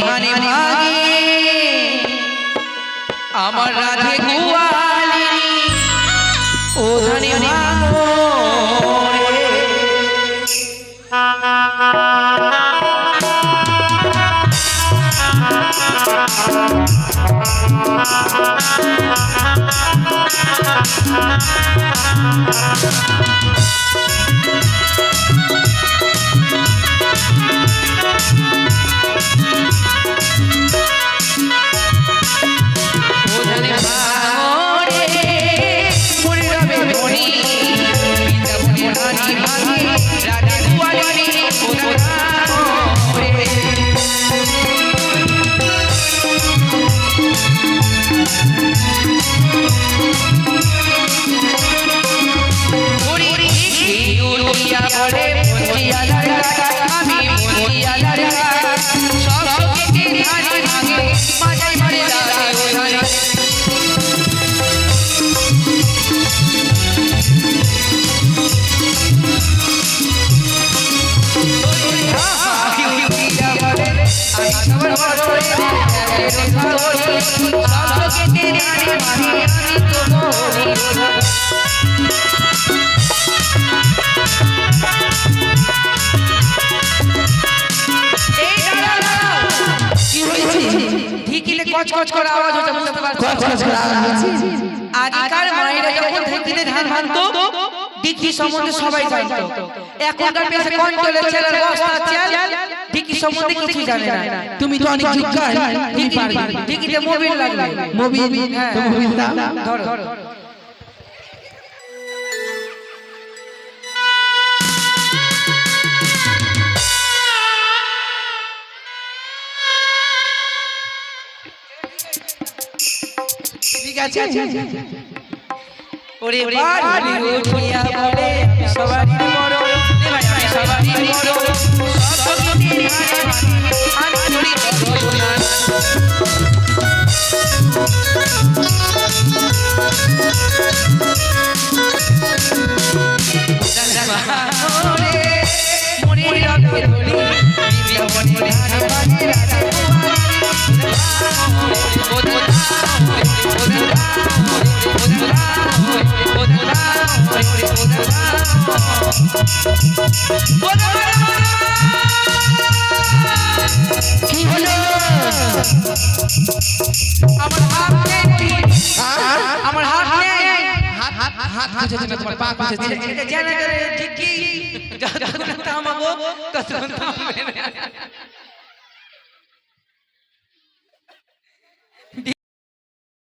ধানে ভাগে আমার রাধে গোয়ালিনী ও ধানে ভাগো কচকচ করে আওয়াজ হচ্ছে বুঝতে পারছো কচকচ করে আওয়াজ হচ্ছে আজকাল মায়েরা যখন ঢেকিতে ধান ভাঙতো ডিকি সম্বন্ধে সবাই জানতো এখনকার পেছে কন্ট্রোলের ছেলের বস্তা চাল ডিকি সম্বন্ধে কিছু জানে না তুমি তো অনেক যোগ্য তুমি পারবে ডিকিতে মোবিল লাগবে মোবিল তো মোবিল দাও ধরো ঠিক আছে ওরে বাড়ি উঠিয়া বলে সবারই বড় রে ভাই আমি সবারই বড় সব গীতে আমি চুরি করব না ওরে মনে রাখবে বলি বিবিয়া বনে ধান ভাগে রাজা কি হলো আমার হাত নেই হাত খুঁজেছে না তোমার পা খুঁজেছে এটা জানা ঠিক কি যতক্ষণ থামাবো ততক্ষণ থামবে না